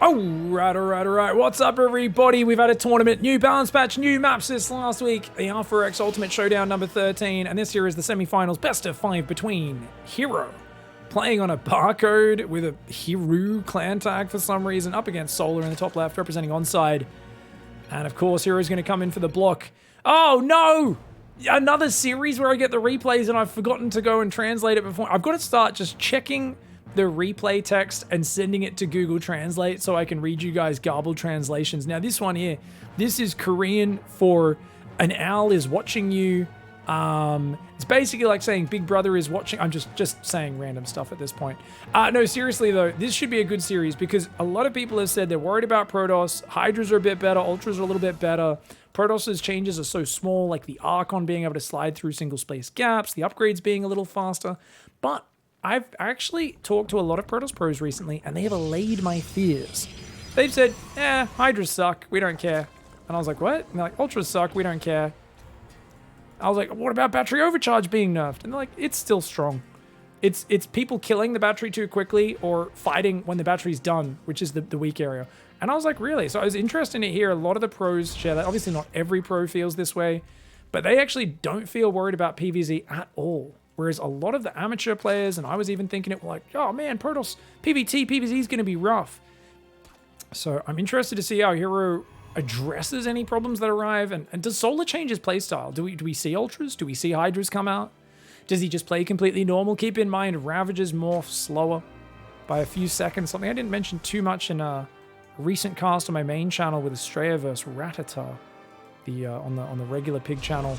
Alright. What's up, everybody? We've had a tournament, new balance patch, new maps this last week. The AlphaX Ultimate Showdown number 13, and this here is the semi-finals, best of 5 between herO, playing on a barcode with a herO clan tag for some reason, up against Solar in the top left, representing onside. And of course, herO's going to come in for the block. Oh no! Another series where I get the replays and I've forgotten to go and translate it before. I've got to start just checking the replay text and sending it to Google Translate so I can read you guys garbled translations. Now this one here, this is Korean for an owl is watching you. It's basically like saying Big Brother is watching. I'm just saying random stuff at this point. No, seriously though, this should be a good series because a lot of people have said they're worried about Protoss. Hydras are a bit better, Ultras are a little bit better. Protoss's changes are so small, like the Archon being able to slide through single space gaps, the upgrades being a little faster, but I've actually talked to a lot of Protoss pros recently, and they have allayed my fears. They've said, Hydras suck, we don't care. And I was like, what? And they're like, Ultras suck, we don't care. I was like, what about battery overcharge being nerfed? And they're like, it's still strong. It's people killing the battery too quickly or fighting when the battery's done, which is the weak area. And I was like, really? So I was interested to hear a lot of the pros share that. Obviously not every pro feels this way, but they actually don't feel worried about PvZ at all. Whereas a lot of the amateur players, and I was even thinking it, were like, oh man, Protoss, PvZ is going to be rough. So I'm interested to see how herO addresses any problems that arrive. And does Solar change his playstyle? Do we see Ultras? Do we see Hydras come out? Does he just play completely normal? Keep in mind, Ravages morph slower by a few seconds. Something I didn't mention too much in a recent cast on my main channel with Estrella versus Rattata, on the regular pig channel.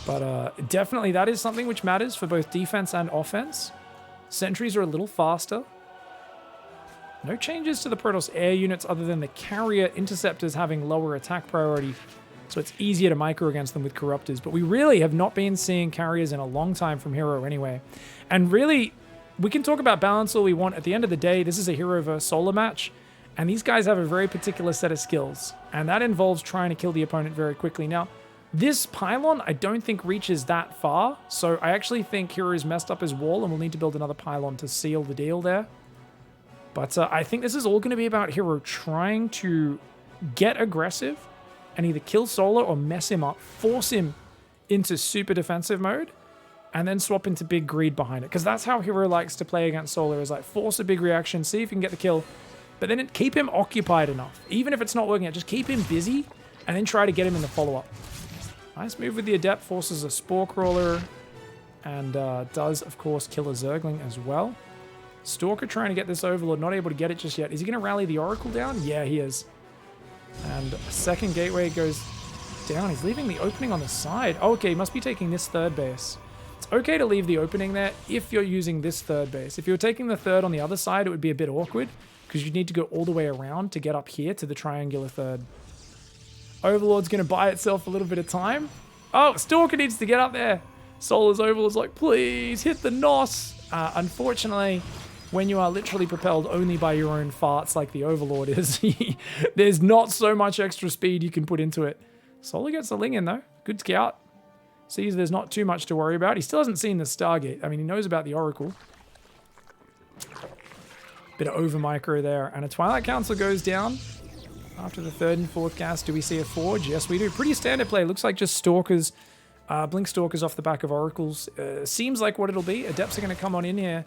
But definitely that is something which matters for both defense and offense. Sentries are a little faster. No changes to the Protoss air units other than the carrier interceptors having lower attack priority, so it's easier to micro against them with corruptors. But we really have not been seeing carriers in a long time from herO anyway. And really, we can talk about balance all we want. At the end of the day, this is a herO versus Solar match, and these guys have a very particular set of skills, and that involves trying to kill the opponent very quickly. Now, this pylon, I don't think reaches that far, so I actually think herO's messed up his wall and we'll need to build another pylon to seal the deal there. But I think this is all going to be about herO trying to get aggressive and either kill Solar or mess him up, force him into super defensive mode, and then swap into big greed behind it. Because that's how herO likes to play against Solar, is like force a big reaction, see if you can get the kill, but then keep him occupied enough. Even if it's not working out, just keep him busy and then try to get him in the follow-up. Nice move with the Adept, forces a Spore Crawler, and does, of course, kill a Zergling as well. Stalker trying to get this Overlord, not able to get it just yet. Is he going to rally the Oracle down? Yeah, he is. And a second Gateway goes down. He's leaving the opening on the side. Oh, okay, he must be taking this third base. It's okay to leave the opening there if you're using this third base. If you're taking the third on the other side, it would be a bit awkward because you'd need to go all the way around to get up here to the triangular third. Overlord's going to buy itself a little bit of time. Oh, Stalker needs to get up there. Solar's Overlord's like, please hit the NOS. Unfortunately, when you are literally propelled only by your own farts like the Overlord is, there's not so much extra speed you can put into it. Solar gets the Ling in though. Good scout. Sees there's not too much to worry about. He still hasn't seen the Stargate. I mean, he knows about the Oracle. Bit of over micro there. And a Twilight Council goes down. After the third and fourth gas, do we see a Forge? Yes, we do. Pretty standard play. Looks like just Stalkers, Blink Stalkers off the back of Oracles. Seems like what it'll be. Adepts are going to come on in here.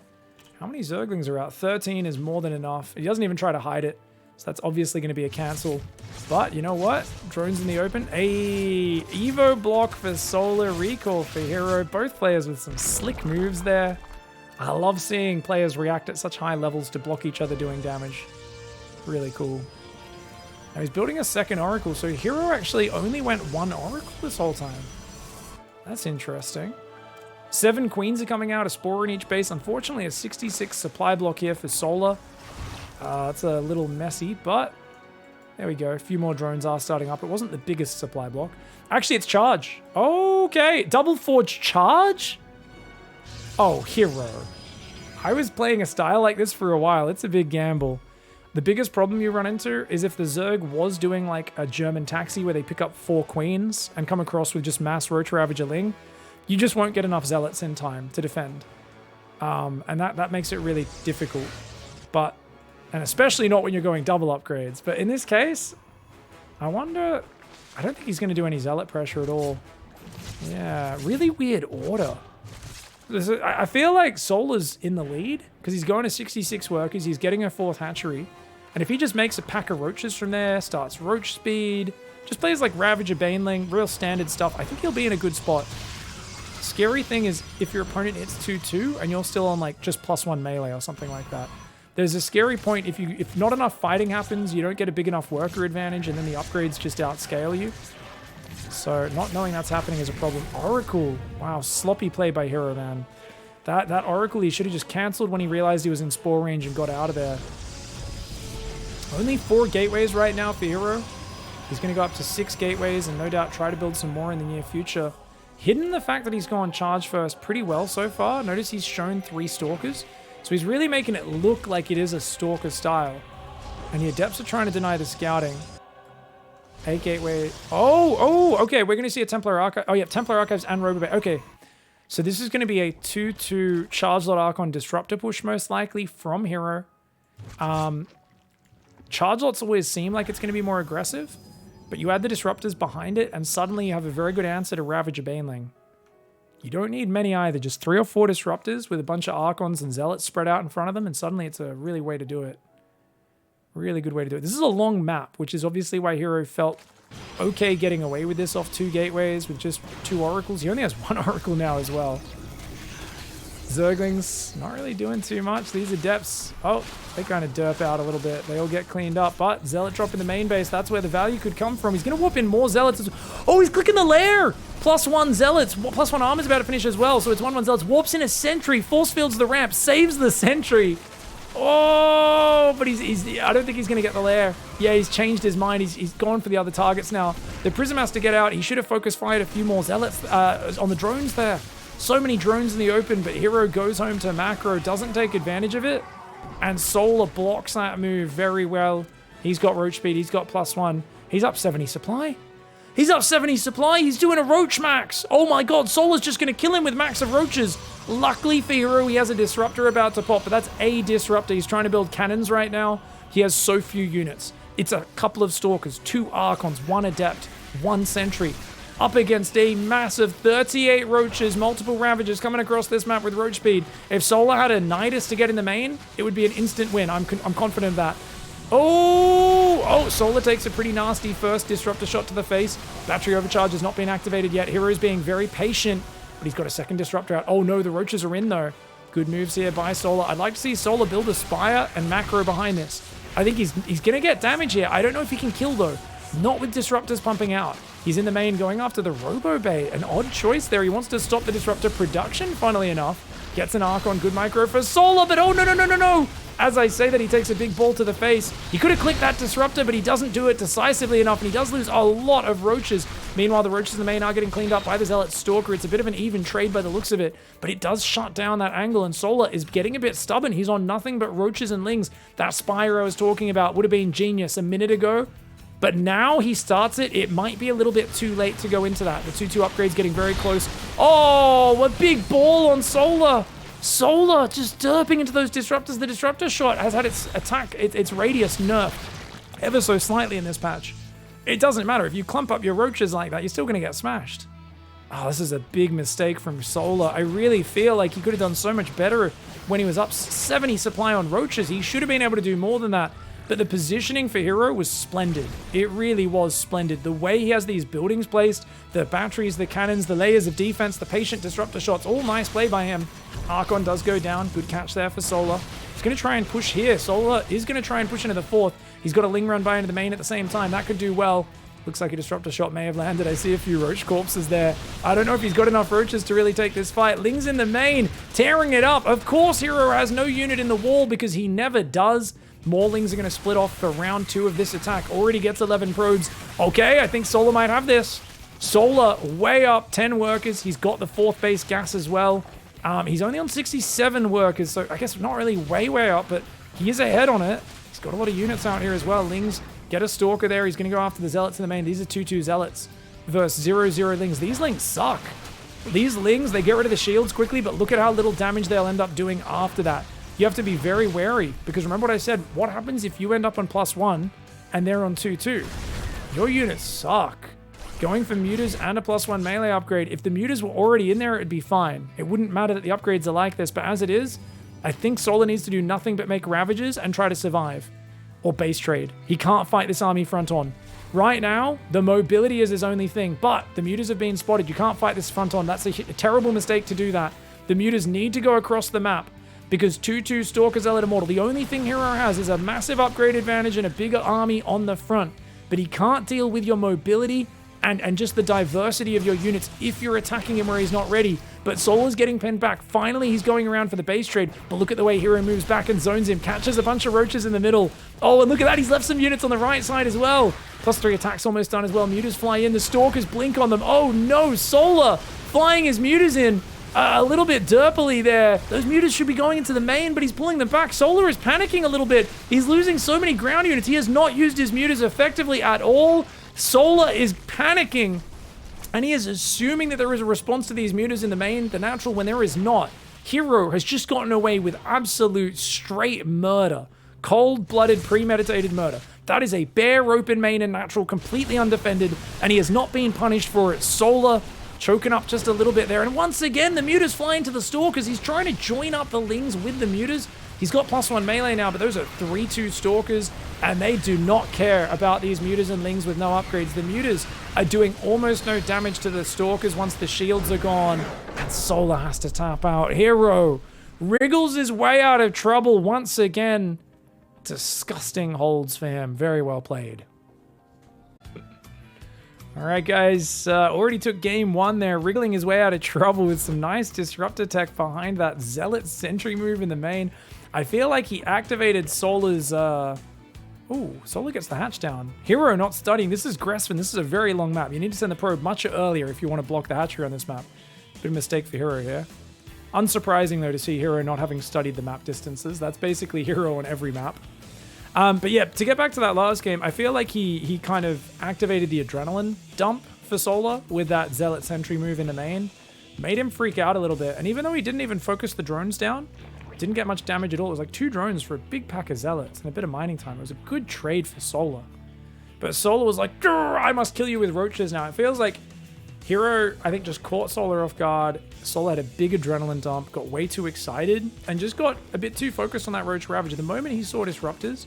How many Zerglings are out? 13 is more than enough. He doesn't even try to hide it. So that's obviously going to be a cancel. But you know what? Drones in the open. A Evo block for Solar, recall for herO. Both players with some slick moves there. I love seeing players react at such high levels to block each other doing damage. Really cool. Now he's building a second Oracle, so herO actually only went one Oracle this whole time. That's interesting. 7 Queens are coming out, a Spore in each base. Unfortunately, a 66 supply block here for Solar. It's a little messy, but there we go. A few more drones are starting up. It wasn't the biggest supply block. Actually, it's charge. Okay, double Forge charge? Oh, herO. I was playing a style like this for a while. It's a big gamble. The biggest problem you run into is if the Zerg was doing like a German taxi where they pick up 4 Queens and come across with just mass Roach Ravager Ling, you just won't get enough Zealots in time to defend. And that makes it really difficult. But And especially not when you're going double upgrades. But in this case, I wonder... I don't think he's going to do any Zealot pressure at all. Yeah, really weird order. I feel like Solar's in the lead because he's going to 66 workers. He's getting a 4th hatchery. And if he just makes a pack of roaches from there, starts roach speed, just plays like Ravager, Baneling, real standard stuff, I think he'll be in a good spot. Scary thing is if your opponent hits 2-2 and you're still on like just +1 melee or something like that. There's a scary point if not enough fighting happens, you don't get a big enough worker advantage, and then the upgrades just outscale you. So not knowing that's happening is a problem. Oracle. Wow, sloppy play by hero, man. That Oracle he should have just cancelled when he realized he was in spore range and got out of there. Only 4 gateways right now for hero. He's going to go up to 6 gateways and no doubt try to build some more in the near future. Hidden the fact that he's gone charge first pretty well so far. Notice he's shown 3 stalkers. So he's really making it look like it is a stalker style. And the Adepts are trying to deny the scouting. 8 gateway. Oh, okay. We're going to see a Templar Archive. Oh, yeah, Templar Archives and Robobay. Okay. So this is going to be a 2-2 Charge Lot Archon Disruptor push, most likely, from hero. Charge Lots always seem like it's going to be more aggressive, but you add the Disruptors behind it, and suddenly you have a very good answer to Ravager Baneling. You don't need many either, just 3 or 4 Disruptors with a bunch of Archons and Zealots spread out in front of them, and suddenly it's a really way to do it. Really good way to do it. This is a long map, which is obviously why hero felt okay getting away with this off 2 gateways with just 2 oracles. He only has 1 oracle now as well. Zerglings not really doing too much. These Adepts, oh, they kind of derp out a little bit. They all get cleaned up, but Zealot drop in the main base. That's where the value could come from. He's going to whoop in more Zealots. Oh, he's clicking the lair. +1 Zealots. +1 armor's about to finish as well. So it's 1-1 Zealots. Warps in a sentry. Force fields the ramp. Saves the sentry. Oh, but I don't think he's going to get the lair. Yeah, he's changed his mind. He's gone for the other targets now. The Prism has to get out. He should have focus fired a few more Zealots on the drones there. So many drones in the open, but hero goes home to macro, doesn't take advantage of it. And Solar blocks that move very well. He's got roach speed. He's got +1. He's up 70 supply. He's up 70 supply. He's doing a roach max. Oh my god, Solar's just going to kill him with max of roaches. Luckily for hero, he has a disruptor about to pop, but that's a disruptor. He's trying to build cannons right now. He has so few units. It's a couple of stalkers, 2 archons, 1 adept, 1 sentry. Up against a massive 38 roaches, multiple ravagers coming across this map with roach speed. If Solar had a Nidus to get in the main, it would be an instant win. I'm confident of that. Oh, Solar takes a pretty nasty first disruptor shot to the face. Battery overcharge has not been activated yet. Hero's being very patient, but he's got a second disruptor out. Oh no, the roaches are in though. Good moves here by Solar. I'd like to see Solar build a Spire and macro behind this. I think he's going to get damage here. I don't know if he can kill though. Not with disruptors pumping out. He's in the main going after the Robobay. An odd choice there. He wants to stop the disruptor production, funnily enough. Gets an Archon. Good micro for Solar, but oh, no. As I say that, he takes a big ball to the face. He could have clicked that disruptor, but he doesn't do it decisively enough, and he does lose a lot of roaches. Meanwhile, the roaches in the main are getting cleaned up by the Zealot Stalker. It's a bit of an even trade by the looks of it, but it does shut down that angle, and Solar is getting a bit stubborn. He's on nothing but roaches and lings. That Spyro I was talking about would have been genius a minute ago. But now he starts it. It might be a little bit too late to go into that. The 2-2 upgrade's getting very close. Oh, a big ball on Solar. Solar just derping into those disruptors. The disruptor shot has had its attack, its radius nerfed ever so slightly in this patch. It doesn't matter. If you clump up your roaches like that, you're still going to get smashed. Oh, this is a big mistake from Solar. I really feel like he could have done so much better when he was up 70 supply on roaches. He should have been able to do more than that. But the positioning for hero was splendid. It really was splendid. The way he has these buildings placed, the batteries, the cannons, the layers of defense, the patient disruptor shots, all nice play by him. Archon does go down. Good catch there for Solar. He's going to try and push here. Solar is going to try and push into the 4th. He's got a Ling run by into the main at the same time. That could do well. Looks like a disruptor shot may have landed. I see a few roach corpses there. I don't know if he's got enough roaches to really take this fight. Ling's in the main, tearing it up. Of course, hero has no unit in the wall because he never does. Maulings are going to split off for round 2 of this attack. Already gets 11 probes. Okay, I think Solar might have this. Solar way up, 10 workers. He's got the 4th base gas as well. He's only on 67 workers, so I guess not really way up, but he is ahead on it. He's got a lot of units out here as well. Lings get a Stalker there. He's going to go after the Zealots in the main. These are 2-2 Zealots versus 0-0 Lings. These Lings suck. These Lings, they get rid of the shields quickly, but look at how little damage they'll end up doing after that. you have to be very wary, because remember what I said, what happens if you end up on +1 and they're on 2-2? Your units suck. Going for mutas and a +1 melee upgrade, if the mutas were already in there, it'd be fine. It wouldn't matter that the upgrades are like this, but as it is, I think Solar needs to do nothing but make ravages and try to survive. Or base trade. He can't fight this army front on. Right now, the mobility is his only thing, but the mutas have been spotted. You can't fight this front on. That's a terrible mistake to do that. The mutas need to go across the map, because 2-2 Stalker Zealot Immortal, the only thing Hero has is a massive upgrade advantage and a bigger army on the front, but he can't deal with your mobility and just the diversity of your units if you're attacking him where he's not ready. But Solar's getting pinned back. Finally, he's going around for the base trade, but look at the way Hero moves back and zones him, catches a bunch of roaches in the middle. Oh, and look at that, he's left some units on the right side as well. +3 attacks almost done as well. Mutas fly in, the Stalkers blink on them. Oh no, Solar flying his mutas in. A little bit derpily there. Those mutas should be going into the main, but he's pulling them back. Solar is panicking a little bit. He's losing so many ground units. He has not used his mutas effectively at all. Solar is panicking, and he is assuming that there is a response to these mutas in the main, the natural, when there is not. Hero has just gotten away with absolute straight murder. Cold-blooded, premeditated murder. That is a bare open main and natural, completely undefended, and he has not been punished for it. Solar choking up just a little bit there. And once again, the mutas fly into the Stalkers. He's trying to join up the Lings with the mutas. He's got +1 melee now, but those are 3-2 Stalkers, and they do not care about these mutas and Lings with no upgrades. The mutas are doing almost no damage to the Stalkers once the shields are gone, and Solar has to tap out. Hero wriggles his way out of trouble once again. Disgusting holds for him. Very well played. All right, guys, already took game 1 there, wriggling his way out of trouble with some nice disruptor tech behind that Zealot sentry move in the main. I feel like he activated Solar's, ooh, Solar gets the hatch down. Hero not studying. This is Gressven. This is a very long map. You need to send the probe much earlier if you want to block the hatchery on this map. Bit of a mistake for Hero here. Unsurprising, though, to see Hero not having studied the map distances. That's basically Hero on every map. But yeah, to get back to that last game, I feel like he kind of activated the adrenaline dump for Solar with that Zealot sentry move in the main. Made him freak out a little bit. And even though he didn't even focus the drones down, didn't get much damage at all. It was like 2 drones for a big pack of Zealots and a bit of mining time. It was a good trade for Solar. But Solar was like, I must kill you with roaches now. It feels like Hero, I think, just caught Solar off guard. Solar had a big adrenaline dump, got way too excited, and just got a bit too focused on that Roach Ravager. The moment he saw Disruptors,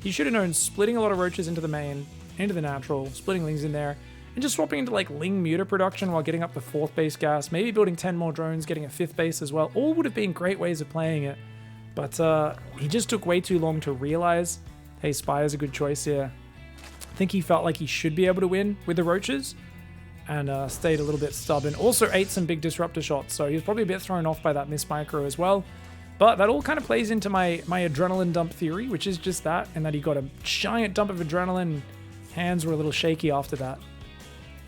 he should have known splitting a lot of roaches into the main, into the natural, splitting Lings in there, and just swapping into like Ling muta production while getting up the 4th base gas, maybe building 10 more drones, getting a 5th base as well. All would have been great ways of playing it. But he just took way too long to realize, hey, Spire's a good choice here. I think he felt like he should be able to win with the roaches, and stayed a little bit stubborn. Also ate some big disruptor shots, so he was probably a bit thrown off by that miss micro as well. But that all kind of plays into my adrenaline dump theory, which is just that, and that he got a giant dump of adrenaline. Hands were a little shaky after that.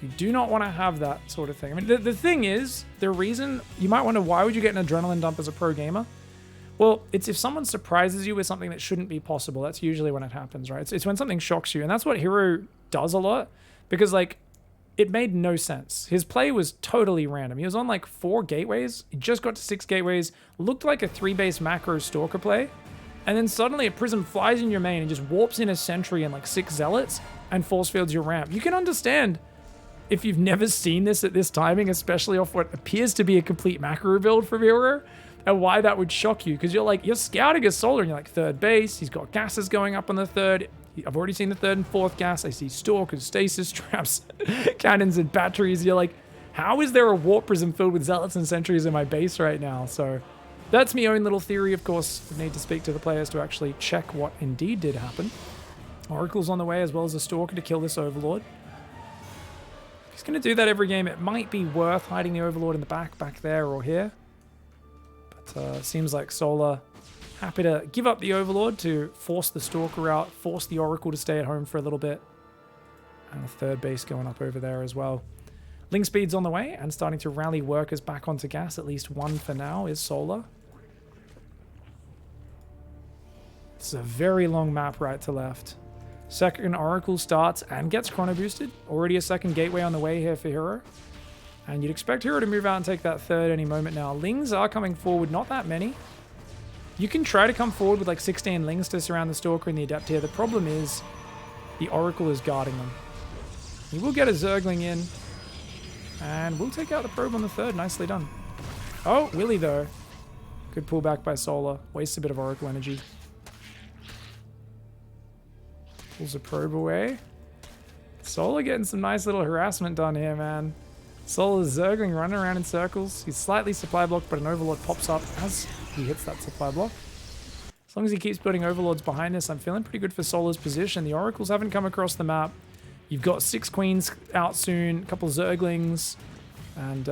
You do not want to have that sort of thing. I mean, the thing is, the reason you might wonder, why would you get an adrenaline dump as a pro gamer? Well, it's if someone surprises you with something that shouldn't be possible. That's usually when it happens, right? It's when something shocks you, and that's what Hero does a lot, because like, it made no sense. His play was totally random. He was on like 4 gateways. He just got to 6 gateways. Looked like a 3-base macro Stalker play. And then suddenly a Prism flies in your main and just warps in a sentry and like 6 Zealots and force fields your ramp. You can understand if you've never seen this at this timing, especially off what appears to be a complete macro build from Hero, and why that would shock you. Because you're scouting a Solar and you're like 3rd base. He's got gases going up on the 3rd. I've already seen the 3rd and 4th gas. I see Stalkers, stasis traps, cannons, and batteries. You're like, how is there a warp prism filled with Zealots and sentries in my base right now? So that's my own little theory. Of course, we need to speak to the players to actually check what indeed did happen. Oracle's on the way, as well as a Stalker to kill this Overlord. If he's going to do that every game, it might be worth hiding the Overlord in the back there or here. But it seems like Solar happy to give up the Overlord to force the Stalker out, force the Oracle to stay at home for a little bit. And a 3rd base going up over there as well. Ling speed's on the way and starting to rally workers back onto gas. At least one for now is Solar. It's a very long map right to left. 2nd Oracle starts and gets chrono boosted. Already a 2nd gateway on the way here for Hero. And you'd expect Hero to move out and take that 3rd any moment now. Lings are coming forward, not that many. You can try to come forward with like 16 Lings to surround the Stalker and the Adept here. The problem is the Oracle is guarding them. He will get a Zergling in. And we'll take out the probe on the third. Nicely done. Oh, Willy though. Good pullback by Solar. Wastes a bit of Oracle energy. Pulls a probe away. Solar getting some nice little harassment done here, man. Solar's Zergling running around in circles. He's slightly supply blocked, but an Overlord pops up as he hits that supply block. As long as he keeps building Overlords behind this, I'm feeling pretty good for Solar's position. The Oracles haven't come across the map. You've got 6 Queens out soon, a couple Zerglings, and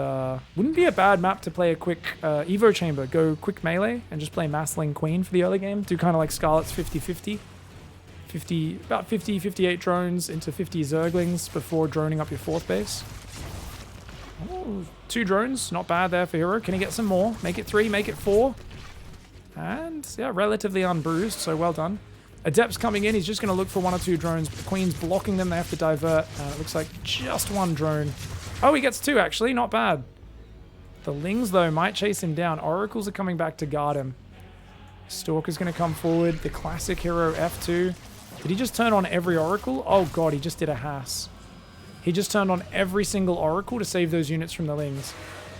wouldn't be a bad map to play a quick Evo Chamber. Go quick melee and just play Massling Queen for the early game. Do kind of like Scarlet's 50-50. About 50, 58 drones into 50 Zerglings before droning up your 4th base. Oh, 2 drones, not bad there for hero. Can he get some more? Make it 3, make it 4. And yeah, relatively unbruised, so well done. Adept's coming in, he's just going to look for 1 or 2 drones, but the Queen's blocking them, they have to divert. It looks like just 1 drone. Oh, he gets 2 actually, not bad. The Lings though might chase him down. Oracles are coming back to guard him. Stalker's going to come forward, the classic hero F2. Did he just turn on every Oracle? Oh god, he just did a Hass. He just turned on every single Oracle to save those units from the Lings.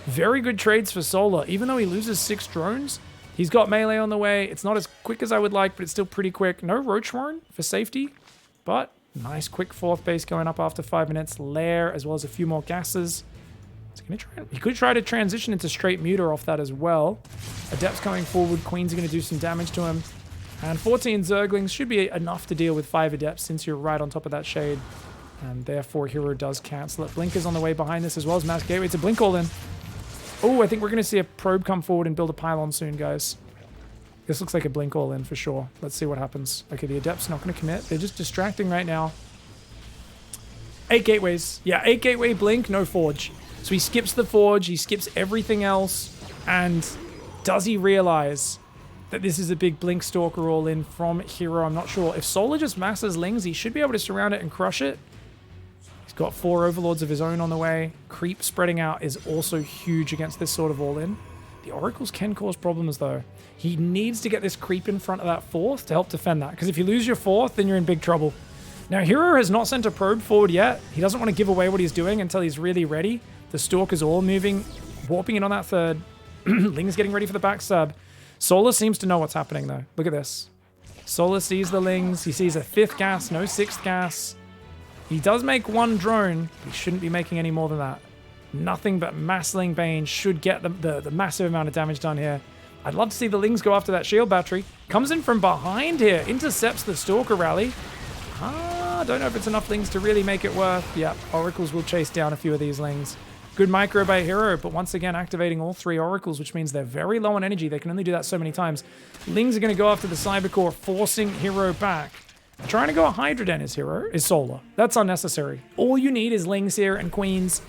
Very good trades for Solar. Even though he loses 6 drones, he's got melee on the way. It's not as quick as I would like, but it's still pretty quick. No Roach Warren for safety, but nice quick 4th base going up after 5 minutes. Lair, as well as a few more gases. He could try to transition into straight Muter off that as well. Adept's coming forward. Queens are going to do some damage to him. And 14 Zerglings should be enough to deal with 5 Adepts since you're right on top of that shade. And therefore, hero does cancel it. Blink is on the way behind this as well as Mass Gateway to Blink all in. Oh, I think we're going to see a probe come forward and build a pylon soon, guys. This looks like a Blink all in for sure. Let's see what happens. Okay, the Adept's not going to commit. They're just distracting right now. 8 gateways. Yeah, 8 gateway Blink, no Forge. So he skips the Forge, he skips everything else. And does he realize that this is a big Blink Stalker all in from hero? I'm not sure. If Solar just masses Lings, he should be able to surround it and crush it. He's got 4 Overlords of his own on the way. Creep spreading out is also huge against this sort of all-in. The Oracles can cause problems, though. He needs to get this creep in front of that 4th to help defend that, because if you lose your 4th, then you're in big trouble. Now, hero has not sent a probe forward yet. He doesn't want to give away what he's doing until he's really ready. The Stalker's all moving, warping in on that 3rd. Ling's getting ready for the backstab. Solar seems to know what's happening, though. Look at this. Solar sees the Lings. He sees a 5th gas, no 6th gas. He does make 1 drone. He shouldn't be making any more than that. Nothing but Massling Bane should get the massive amount of damage done here. I'd love to see the Lings go after that shield battery. Comes in from behind here. Intercepts the Stalker rally. Don't know if it's enough Lings to really make it worth. Yeah, Oracles will chase down a few of these Lings. Good micro by hero, but once again activating all 3 Oracles, which means they're very low on energy. They can only do that so many times. Lings are going to go after the Cybercore, forcing hero back. Trying to go a Hydra Den is hero, is Solar. That's unnecessary. All you need is Lings here and Queens.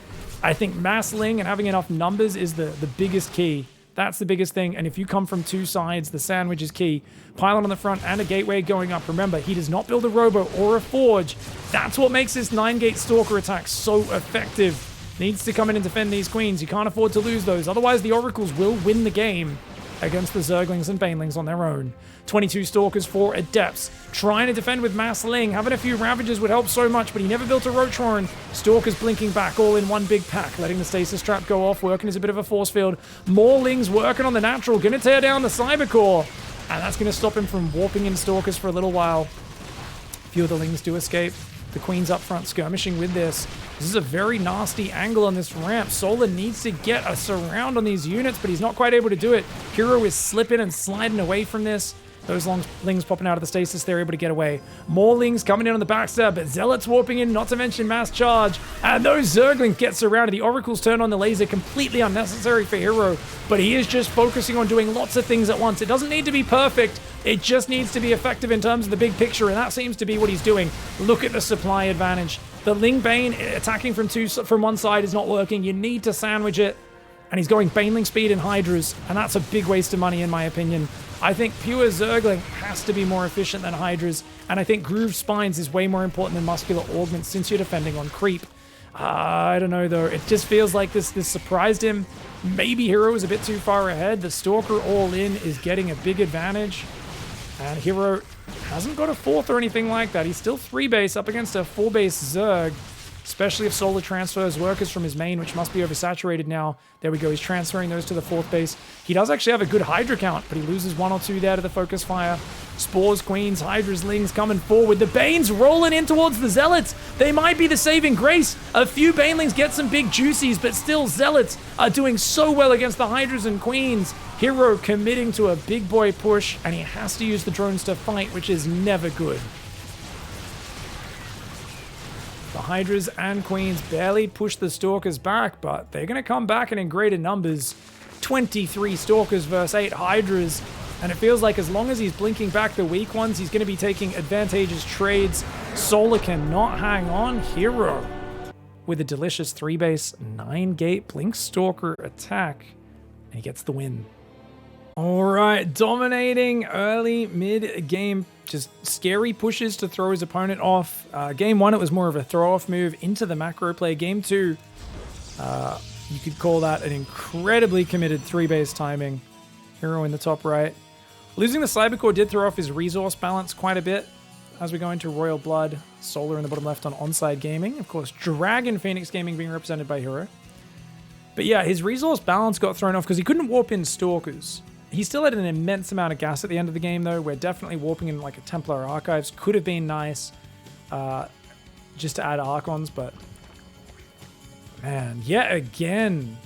I think mass Ling and having enough numbers is the biggest key. That's the biggest thing, and if you come from 2 sides, the sandwich is key. Pylon on the front and a gateway going up. Remember, he does not build a Robo or a Forge. That's what makes this 9-gate Stalker attack so effective. Needs to come in and defend these Queens. You can't afford to lose those. Otherwise, the Oracles will win the game against the Zerglings and Banelings on their own. 22 Stalkers for Adepts. Trying to defend with Mass Ling. Having a few Ravages would help so much, but he never built a Roach Warren. Stalkers blinking back all in one big pack. Letting the Stasis Trap go off. Working as a bit of a force field. More Lings working on the natural. Going to tear down the Cybercore. And that's going to stop him from warping in Stalkers for a little while. A few of the Lings do escape. The Queen's up front skirmishing with this. This is a very nasty angle on this ramp. Solar needs to get a surround on these units, but he's not quite able to do it. Hero is slipping and sliding away from this. Those Lings popping out of the stasis, they're able to get away. More Lings coming in on the backstab, but Zealots warping in, not to mention Mass Charge. And those Zerglings get surrounded. The Oracles turn on the laser, completely unnecessary for Hero, but he is just focusing on doing lots of things at once. It doesn't need to be perfect. It just needs to be effective in terms of the big picture, and that seems to be what he's doing. Look at the supply advantage. The Ling Bane attacking from one side is not working. You need to sandwich it. And he's going Baneling speed and Hydras, and that's a big waste of money in my opinion. I think pure Zergling has to be more efficient than Hydras, and I think Groove Spines is way more important than Muscular Augment since you're defending on creep. I don't know, though. It just feels like this surprised him. Maybe hero was a bit too far ahead. The Stalker all in is getting a big advantage. And hero hasn't got a 4th or anything like that. He's still 3 base up against a 4 base Zerg. Especially if Solar transfers workers from his main, which must be oversaturated now. There we go, he's transferring those to the 4th base. He does actually have a good Hydra count, but he loses 1 or 2 there to the focus fire. Spores, Queens, Hydras, Lings coming forward. The Banes rolling in towards the Zealots. They might be the saving grace. A few Banelings get some big juicies, but still Zealots are doing so well against the Hydras and Queens. Hero committing to a big boy push, and he has to use the drones to fight, which is never good. The Hydras and Queens barely push the Stalkers back, but they're going to come back in greater numbers. 23 Stalkers versus 8 Hydras. And it feels like as long as he's blinking back the weak ones, he's going to be taking advantageous trades. Solar cannot hang on. Hero with a delicious 3-base, 9-gate Blink Stalker attack. And he gets the win. All right, dominating early, mid-game, just scary pushes to throw his opponent off. Game 1, it was more of a throw-off move into the macro play. Game 2, you could call that an incredibly committed 3-base timing. Hero in the top right. Losing the Cybercore did throw off his resource balance quite a bit as we go into Royal Blood. Solar in the bottom left on Onside Gaming. Of course, Dragon Phoenix Gaming being represented by Hero. But yeah, his resource balance got thrown off because he couldn't warp in Stalkers. He still had an immense amount of gas at the end of the game, though, where definitely warping in like a Templar Archives could have been nice just to add Archons, but man, yet again.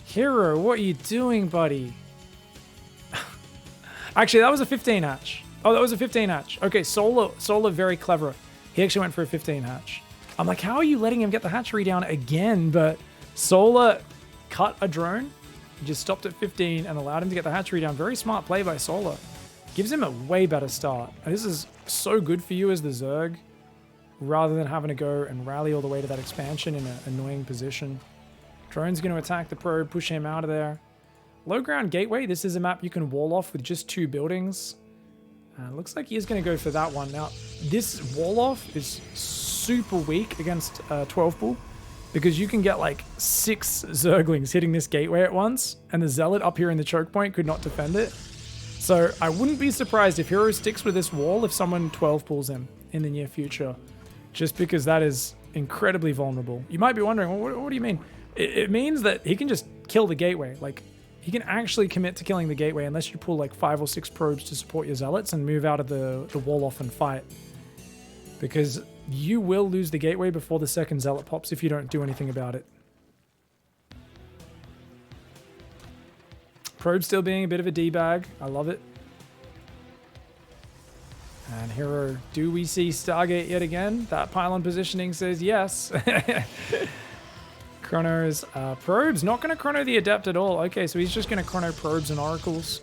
Hero, what are you doing, buddy? Actually, that was a 15 hatch. Oh, that was a 15 hatch. Okay, Solar very clever. He actually went for a 15 hatch. I'm like, how are you letting him get the hatchery down again? But Solar cut a drone. He just stopped at 15 and allowed him to get the hatchery down. Very smart play by Solar. Gives him a way better start. And this is so good for you as the Zerg, rather than having to go and rally all the way to that expansion in an annoying position. Drone's going to attack the probe, push him out of there. Low ground gateway. This is a map you can wall off with just 2 buildings. Looks like he is going to go for that one. Now, this wall off is super weak against 12 bull, because you can get like 6 Zerglings hitting this gateway at once, and the Zealot up here in the choke point could not defend it. So I wouldn't be surprised if Hero sticks with this wall if someone 12 pulls him in the near future, just because that is incredibly vulnerable. You might be wondering, well, what do you mean? It means that he can just kill the gateway. Like, he can actually commit to killing the gateway unless you pull like 5 or 6 probes to support your Zealots and move out of the wall off and fight. Because you will lose the gateway before the second Zealot pops if you don't do anything about it. Probe still being a bit of a D-bag. I love it. And Hero, do we see Stargate yet again? That pylon positioning says yes. Chrono's probes. Not going to chrono the Adept at all. Okay, so he's just going to chrono probes and oracles.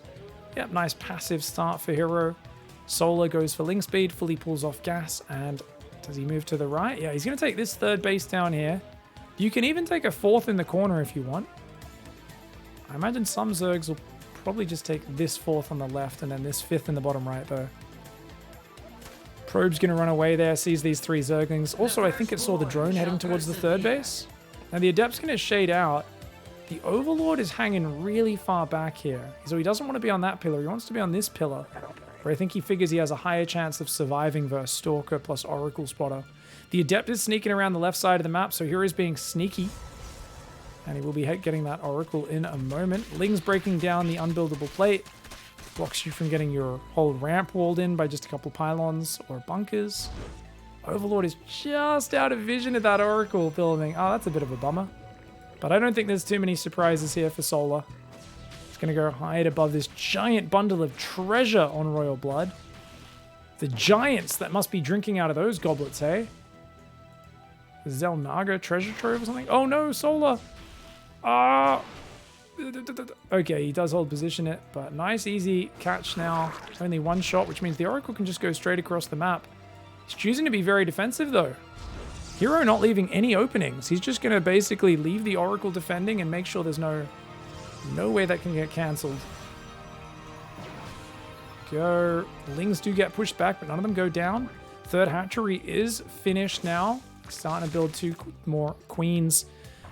Yep, nice passive start for Hero. Solar goes for link speed, fully pulls off gas, and does he move to the right? Yeah, he's going to take this 3rd base down here. You can even take a 4th in the corner if you want. I imagine some Zergs will probably just take this 4th on the left and then this 5th in the bottom right, though. Probe's going to run away there, sees these 3 Zerglings. Also, I think it saw the drone heading towards the 3rd base. Now, the Adept's going to shade out. The Overlord is hanging really far back here. So he doesn't want to be on that pillar. He wants to be on this pillar, where I think he figures he has a higher chance of surviving versus Stalker plus Oracle Spotter. The Adept is sneaking around the left side of the map, so Hero's being sneaky. And he will be getting that Oracle in a moment. Ling's breaking down the unbuildable plate. Blocks you from getting your whole ramp walled in by just a couple pylons or bunkers. Overlord is just out of vision of that Oracle building. Oh, that's a bit of a bummer. But I don't think there's too many surprises here for Solar. It's going to go hide above this giant bundle of treasure on Royal Blood. The giants that must be drinking out of those goblets, hey? Zelnaga treasure trove or something? Oh no, Solar! Ah! Okay, he does hold position it, but nice easy catch now. Only 1 shot, which means the Oracle can just go straight across the map. He's choosing to be very defensive, though. Hero not leaving any openings. He's just going to basically leave the Oracle defending and make sure there's no way that can get cancelled. Go. Lings do get pushed back, but none of them go down. 3rd hatchery is finished now. Starting to build 2 more queens.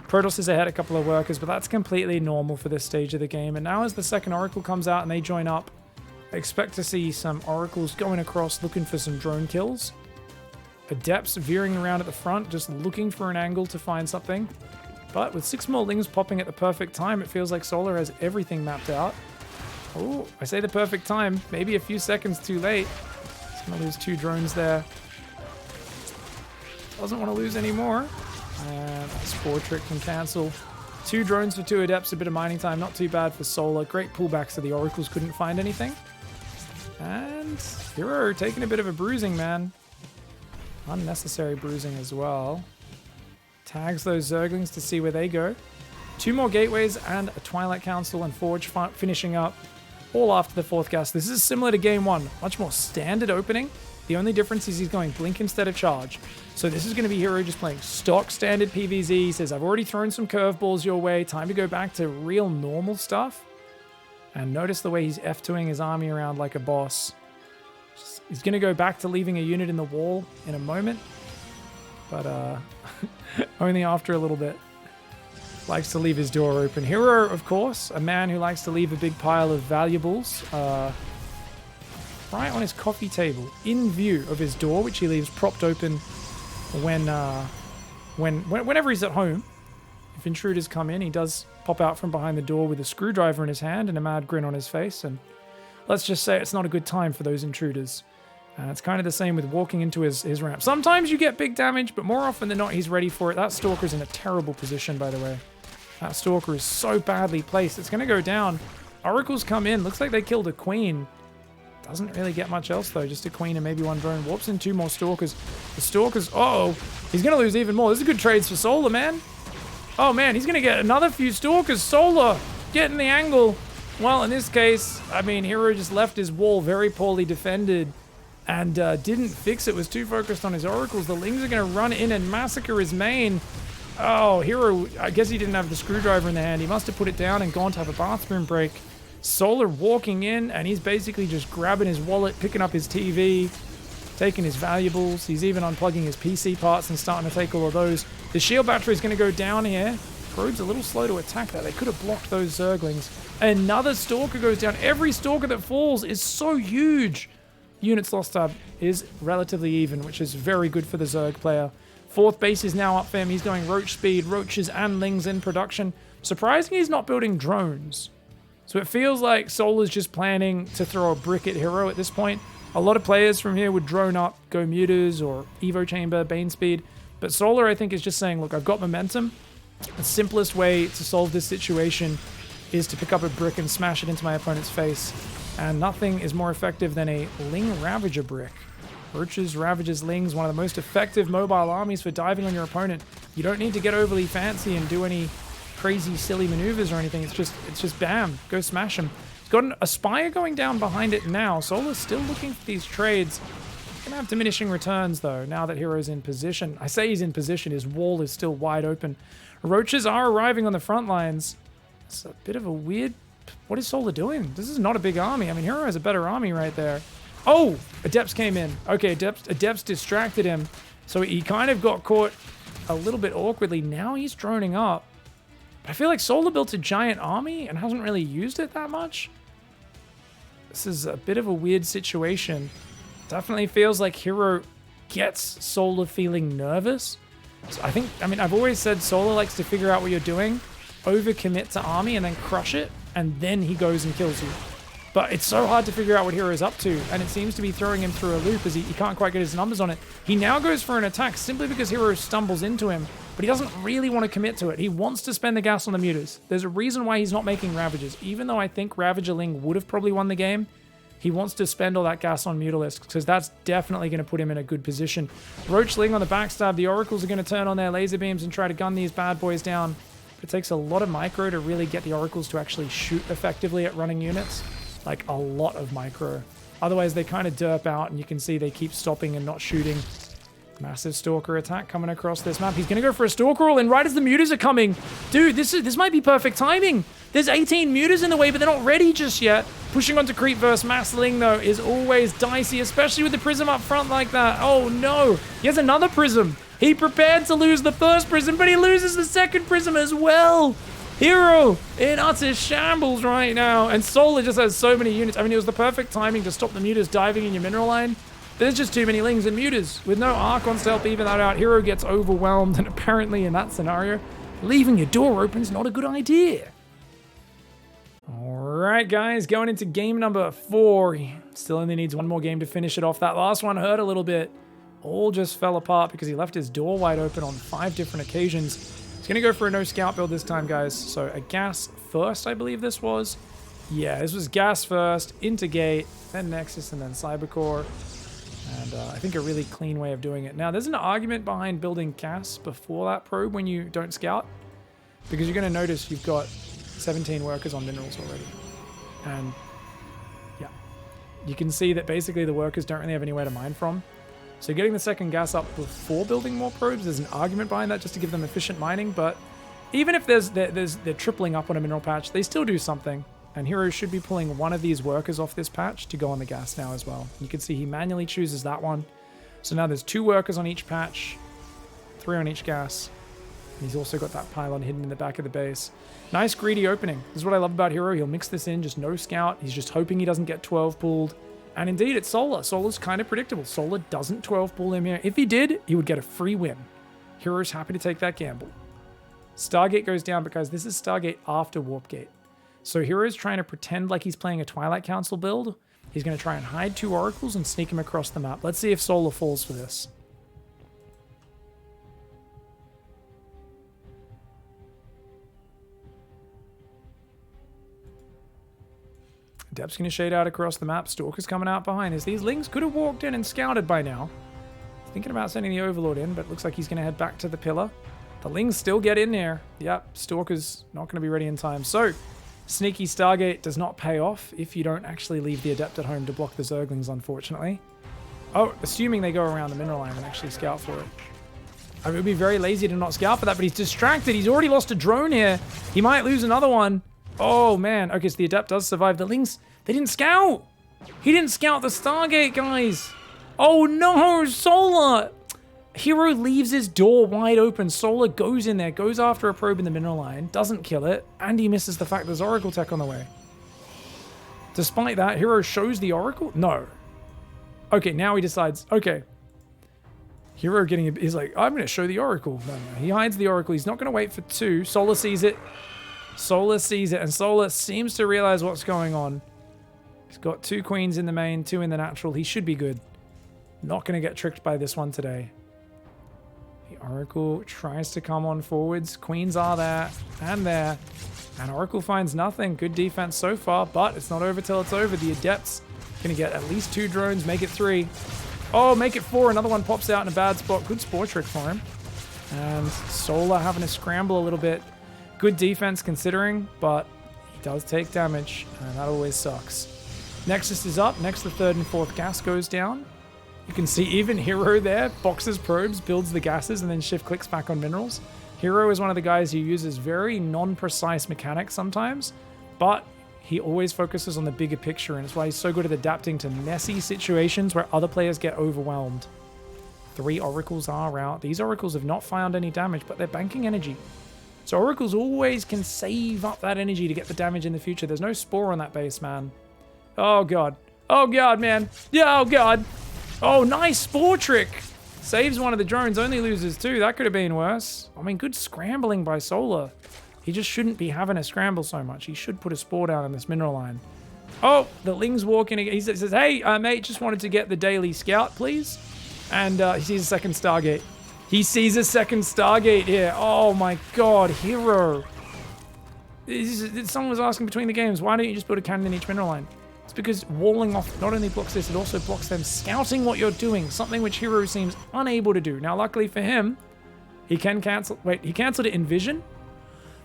Protoss is ahead a couple of workers, but that's completely normal for this stage of the game. And now as the second Oracle comes out and they join up, I expect to see some Oracles going across looking for some drone kills. Adepts veering around at the front, just looking for an angle to find something. But with 6 more Lings popping at the perfect time, it feels like Solar has everything mapped out. Oh, I say the perfect time. Maybe a few seconds too late. He's going to lose 2 drones there. Doesn't want to lose any more. And that Spore Trick can cancel. 2 drones for 2 Adepts, a bit of mining time. Not too bad for Solar. Great pullback so the Oracles couldn't find anything. And hero taking a bit of a bruising, man. Unnecessary bruising as well. Tags those Zerglings to see where they go. 2 more gateways and a Twilight Council and Forge finishing up all after the 4th gas. This is similar to game 1. Much more standard opening. The only difference is he's going Blink instead of Charge. So this is going to be hero just playing stock standard PvZ. He says, I've already thrown some curveballs your way. Time to go back to real normal stuff. And notice the way he's F2ing his army around like a boss. He's going to go back to leaving a unit in the wall in a moment. But only after a little bit. Likes to leave his door open. Hero, of course, a man who likes to leave a big pile of valuables right on his coffee table in view of his door, which he leaves propped open whenever he's at home. If intruders come in, he does pop out from behind the door with a screwdriver in his hand and a mad grin on his face. And let's just say it's not a good time for those intruders. It's kind of the same with walking into his ramp. Sometimes you get big damage, but more often than not, he's ready for it. That Stalker's in a terrible position, by the way. That Stalker is so badly placed. It's going to go down. Oracles come in. Looks like they killed a queen. Doesn't really get much else, though. Just a queen and maybe 1 drone. Warps in 2 more Stalkers. The Stalkers... Uh-oh. He's going to lose even more. This is good trades for Solar, man. Oh, man. He's going to get another few Stalkers. Solar getting the angle. Well, in this case, I mean, hero just left his wall very poorly defended. And didn't fix it, was too focused on his Oracles. The Lings are going to run in and massacre his main. Oh, hero, I guess he didn't have the screwdriver in the hand. He must have put it down and gone to have a bathroom break. Solar walking in, and he's basically just grabbing his wallet, picking up his TV, taking his valuables. He's even unplugging his PC parts and starting to take all of those. The shield battery is going to go down here. Probe's a little slow to attack that. They could have blocked those Zerglings. Another Stalker goes down. Every Stalker that falls is so huge. Units lost tab is relatively even, which is very good for the Zerg player. 4th base is now up for him. He's going Roach speed, Roaches and Lings in production. Surprising he's not building drones. So it feels like Solar's just planning to throw a brick at hero at this point. A lot of players from here would drone up, go Mutas or Evo Chamber, Bane speed. But Solar, I think, is just saying, look, I've got momentum. The simplest way to solve this situation is to pick up a brick and smash it into my opponent's face. And nothing is more effective than a Ling Ravager brick. Roaches, Ravagers, Lings, one of the most effective mobile armies for diving on your opponent. You don't need to get overly fancy and do any crazy, silly maneuvers or anything. It's just bam, go smash him. He's got a Spire going down behind it now. Solar's still looking for these trades. Gonna have diminishing returns though, now that hero's in position. I say he's in position, his wall is still wide open. Roaches are arriving on the front lines. It's a bit of a weird... What is Solar doing? This is not a big army. I mean, hero has a better army right there. Oh! Adepts came in. Okay, Adepts distracted him. So he kind of got caught a little bit awkwardly. Now he's droning up. But I feel like Solar built a giant army and hasn't really used it that much. This is a bit of a weird situation. Definitely feels like hero gets Solar feeling nervous. So I mean, I've always said Solar likes to figure out what you're doing, overcommit to army, and then crush it, and then he goes and kills you. But it's so hard to figure out what hero's up to, and it seems to be throwing him through a loop as he can't quite get his numbers on it. He now goes for an attack simply because hero stumbles into him, but he doesn't really want to commit to it. He wants to spend the gas on the Mutas. There's a reason why he's not making Ravagers. Even though I think Ravager Ling would have probably won the game, he wants to spend all that gas on Mutalisk, because that's definitely going to put him in a good position. Roach Ling on the backstab. The Oracles are going to turn on their laser beams and try to gun these bad boys down. But it takes a lot of micro to really get the Oracles to actually shoot effectively at running units. Like, a lot of micro. Otherwise, they kind of derp out, and you can see they keep stopping and not shooting. Massive Stalker attack coming across this map. He's going to go for a Stalker roll, and right as the Mutas are coming... Dude, this might be perfect timing. There's 18 Mutas in the way, but they're not ready just yet. Pushing onto creep versus Mass Ling, though, is always dicey, especially with the Prism up front like that. Oh, no. He has another Prism. He prepared to lose the first prism, but he loses the second prism as well. hero in utter shambles right now. And Solar just has so many units. I mean, it was the perfect timing to stop the mutas diving in your mineral line. There's just too many lings and mutas. With no Archons to help even that out, hero gets overwhelmed. And apparently in that scenario, leaving your door open is not a good idea. Alright guys, going into game number 4. He still only needs one more game to finish it off. That last one hurt a little bit. All just fell apart because he left his door wide open on 5 different occasions. He's going to go for a no scout build this time, guys. So a gas first, I believe this was. Yeah, this was gas first, into gate, then Nexus, and then Cybercore. And I think a really clean way of doing it. Now, there's an argument behind building gas before that probe when you don't scout. Because you're going to notice you've got 17 workers on minerals already. And yeah, you can see that basically the workers don't really have anywhere to mine from. So getting the second gas up before building more probes, there's an argument behind that just to give them efficient mining. But even if they're tripling up on a mineral patch, they still do something. And Hero should be pulling one of these workers off this patch to go on the gas now as well. You can see he manually chooses that one. So now there's 2 workers on each patch, 3 on each gas. And he's also got that pylon hidden in the back of the base. Nice greedy opening. This is what I love about Hero. He'll mix this in, just no scout. He's just hoping he doesn't get 12 pulled. And indeed, it's Solar. Solar's kind of predictable. Solar doesn't 12 pull him here. If he did, he would get a free win. Hero's happy to take that gamble. Stargate goes down because this is Stargate after Warp Gate. So Hero's trying to pretend like he's playing a Twilight Council build. He's going to try and hide 2 oracles and sneak him across the map. Let's see if Solar falls for this. Dep's going to shade out across the map. Stalker's coming out behind us. These lings could have walked in and scouted by now. Thinking about sending the Overlord in, but looks like he's going to head back to the pillar. The lings still get in there. Yep, Stalker's not going to be ready in time. So, sneaky Stargate does not pay off if you don't actually leave the Adept at home to block the Zerglings, unfortunately. Oh, assuming they go around the mineral line and actually scout for it. I mean, it would be very lazy to not scout for that, but he's distracted. He's already lost a drone here. He might lose another one. Oh, man. Okay, so the Adept does survive. The lings, they didn't scout. He didn't scout the Stargate, guys. Oh, no. Solar. Hero leaves his door wide open. Solar goes in there, goes after a probe in the mineral line, doesn't kill it, and he misses the fact there's Oracle Tech on the way. Despite that, Hero shows the Oracle? No. Okay, now he decides, okay. Hero he's like, I'm going to show the Oracle. No. He hides the Oracle. He's not going to wait for 2. Solar sees it. Solar sees it, and Solar seems to realize what's going on. He's got 2 queens in the main, 2 in the natural. He should be good. Not going to get tricked by this one today. The Oracle tries to come on forwards. Queens are there and there. And Oracle finds nothing. Good defense so far, but it's not over till it's over. The Adept's going to get at least 2 drones, make it 3. Oh, make it 4. Another one pops out in a bad spot. Good spore trick for him. And Solar having to scramble a little bit. Good defense considering, but he does take damage, and that always sucks. Nexus is up. Next, the 3rd and 4th gas goes down. You can see even Hero there, boxes probes, builds the gases, and then shift clicks back on minerals. Hero is one of the guys who uses very non-precise mechanics sometimes, but he always focuses on the bigger picture, and it's why he's so good at adapting to messy situations where other players get overwhelmed. 3 oracles are out. These oracles have not found any damage, but they're banking energy. So oracles always can save up that energy to get the damage in the future. There's no spore on that base, man. Oh, God. Oh, God, man. Yeah, oh, God. Oh, nice spore trick. Saves one of the drones, only loses 2. That could have been worse. I mean, good scrambling by Solar. He just shouldn't be having a scramble so much. He should put a spore down in this mineral line. Oh, the ling's walking again. He says, hey, mate, just wanted to get the daily scout, please. And he sees a second Stargate. He sees a second Stargate here. Oh my God, Hero. Someone was asking between the games, why don't you just build a cannon in each mineral line? It's because walling off not only blocks this, it also blocks them scouting what you're doing, something which Hero seems unable to do. Now, luckily for him, he can cancel. Wait, he canceled it in vision?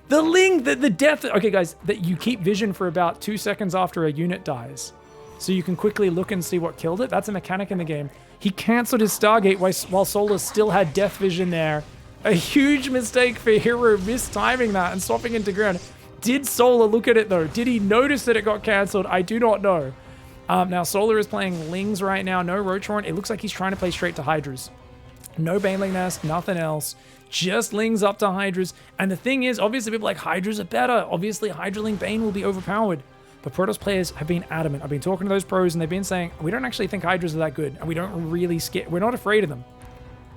The ling, the death. Okay, guys, that you keep vision for about 2 seconds after a unit dies. So you can quickly look and see what killed it. That's a mechanic in the game. He cancelled his Stargate while Solar still had death vision there. A huge mistake for Hero mistiming that and swapping into ground. Did Solar look at it though? Did he notice that it got cancelled? I do not know. Now Solar is playing lings right now. No Rotoran. It looks like he's trying to play straight to Hydras. No Baneling Nest, nothing else. Just Lings up to Hydras. And the thing is, obviously people like Hydras are better. Obviously Hydraling Bane will be overpowered. But Protoss players have been adamant. I've been talking to those pros and they've been saying, we don't actually think Hydras are that good. And we don't really we're not afraid of them.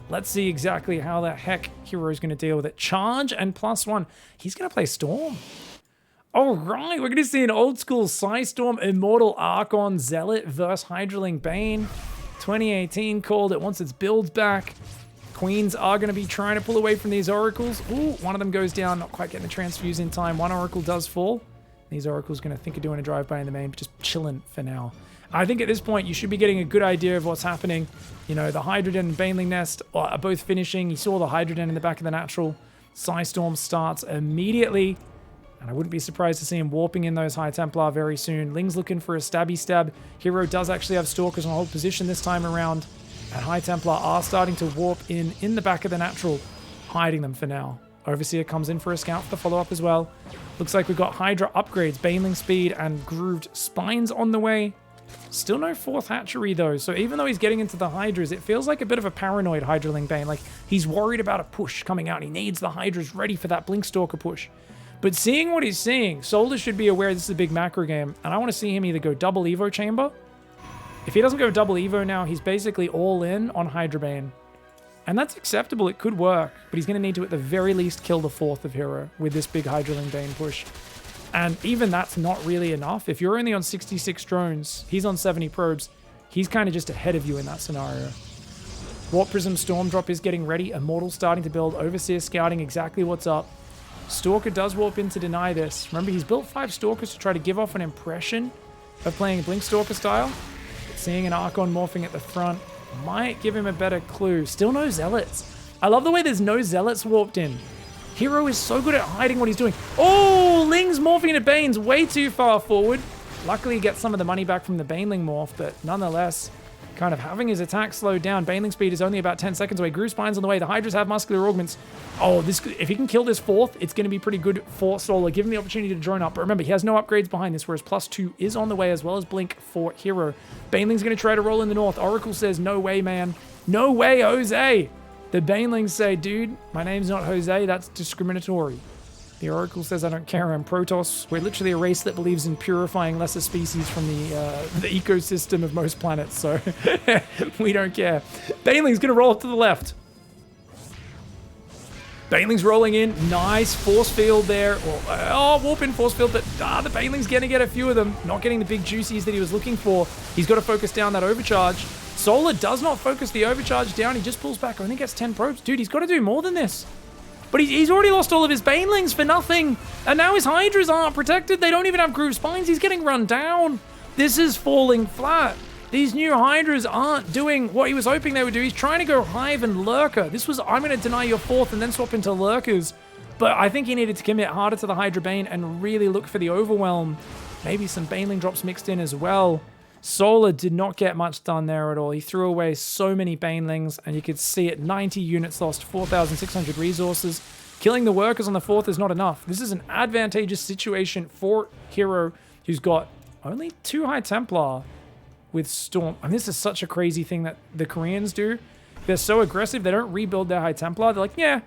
Let's see exactly how the heck hero is going to deal with it. Charge and +1. He's going to play Storm. All right, we're going to see an old school Psystorm Immortal Archon Zealot versus Hydraling Bane. 2018 called it once its builds back. Queens are going to be trying to pull away from these oracles. Ooh, one of them goes down, not quite getting the transfuse in time. One oracle does fall. These oracles going to think of doing a drive-by in the main, but just chilling for now. I think at this point, you should be getting a good idea of what's happening. You know, the Hydroden and Baneling Nest are both finishing. You saw the Hydroden in the back of the natural. Psystorm starts immediately. And I wouldn't be surprised to see him warping in those High Templar very soon. Ling's looking for a stabby stab. Hero does actually have Stalkers on hold position this time around. And High Templar are starting to warp in the back of the natural, hiding them for now. Overseer comes in for a scout for the follow-up as well. Looks like we've got Hydra upgrades, Baneling Speed, and Grooved Spines on the way. Still no 4th hatchery though, so even though he's getting into the Hydras, it feels like a bit of a paranoid Hydraling Bane. Like, he's worried about a push coming out. He needs the Hydras ready for that Blinkstalker push. But seeing what he's seeing, Solar should be aware this is a big macro game, and I want to see him either go double Evo Chamber. If he doesn't go double Evo now, he's basically all in on Hydra Bane. And that's acceptable, it could work, but he's going to need to at the very least kill the 4th of hero with this big Hydraling Bane push. And even that's not really enough. If you're only on 66 drones, he's on 70 probes, he's kind of just ahead of you in that scenario. Warp Prism Storm Drop is getting ready, Immortal starting to build, Overseer scouting exactly what's up. Stalker does warp in to deny this. Remember, he's built 5 Stalkers to try to give off an impression of playing Blinkstalker style. But seeing an Archon morphing at the front might give him a better clue. Still no Zealots. I love the way there's no Zealots warped in. Hero is so good at hiding what he's doing. Oh, Ling's morphing into Bane's way too far forward. Luckily, he gets some of the money back from the Baneling morph, but nonetheless, kind of having his attack slowed down. Baneling speed is only about 10 seconds away. Groove Spine's on the way. The Hydras have muscular augments. Oh, if he can kill this 4th, it's going to be pretty good for Solar. Give him the opportunity to drone up. But remember, he has no upgrades behind this, whereas +2 is on the way, as well as Blink for Hero. Baneling's going to try to roll in the north. Oracle says, no way, man. No way, Jose. The Banelings say, dude, my name's not Jose. That's discriminatory. The Oracle says, I don't care, I'm Protoss. We're literally a race that believes in purifying lesser species from the ecosystem of most planets, so we don't care. Baneling's going to roll up to the left. Baneling's rolling in. Nice force field there. Oh, warp in force field, but the Baneling's going to get a few of them. Not getting the big juicies that he was looking for. He's got to focus down that overcharge. Solar does not focus the overcharge down. He just pulls back. Only gets 10 probes. Dude, he's got to do more than this. But he's already lost all of his Banelings for nothing. And now his Hydras aren't protected. They don't even have Groove Spines. He's getting run down. This is falling flat. These new Hydras aren't doing what he was hoping they would do. He's trying to go Hive and Lurker. This was, I'm going to deny your 4th and then swap into Lurkers. But I think he needed to commit harder to the Hydra Bane and really look for the overwhelm. Maybe some Baneling drops mixed in as well. Solar did not get much done there at all. He threw away so many Banelings, and you could see it. 90 units lost, 4,600 resources. Killing the workers on the 4th is not enough. This is an advantageous situation for Hero, who's got only 2 High Templar with Storm. And this is such a crazy thing that the Koreans do. They're so aggressive, they don't rebuild their High Templar. They're like, yeah,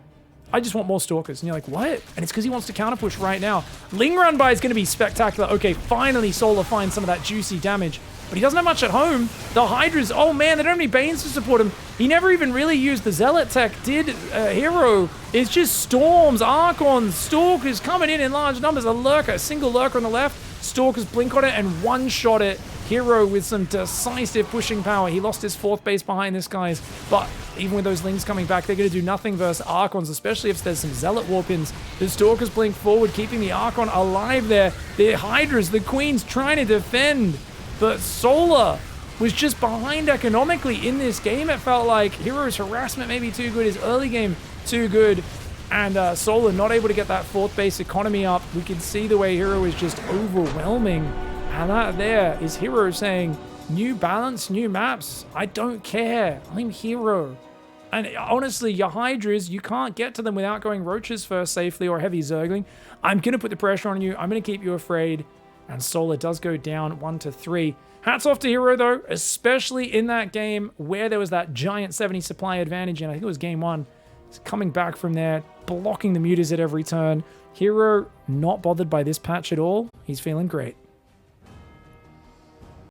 I just want more Stalkers. And you're like, what? And it's because he wants to counter push right now. Ling run by is going to be spectacular. Okay, finally Solar finds some of that juicy damage. But he doesn't have much at home. The Hydras, oh man, they don't have any Banes to support him. He never even really used the Zealot tech, did Hero. It's just Storms, Archons, Stalkers coming in large numbers. A Lurker, a single Lurker on the left. Stalkers blink on it and one-shot it. Hero with some decisive pushing power. He lost his 4th base behind this, guys. But even with those Lings coming back, they're going to do nothing versus Archons, especially if there's some Zealot warp-ins. The Stalkers blink forward, keeping the Archon alive there. The Hydras, the Queens trying to defend. But Solar was just behind economically in this game. It felt like Hero's harassment may be too good, his early game too good, and Solar not able to get that 4th base economy up. We can see the way Hero is just overwhelming. And that there is Hero saying, new balance, new maps. I don't care. I'm Hero. And honestly, your Hydras, you can't get to them without going Roaches first safely or heavy Zergling. I'm going to put the pressure on you. I'm going to keep you afraid. And Solar does go down 1-3. Hats off to hero, though, especially in that game where there was that giant 70 supply advantage, and I think it was game 1. He's coming back from there, blocking the mutas at every turn. Hero not bothered by this patch at all. He's feeling great.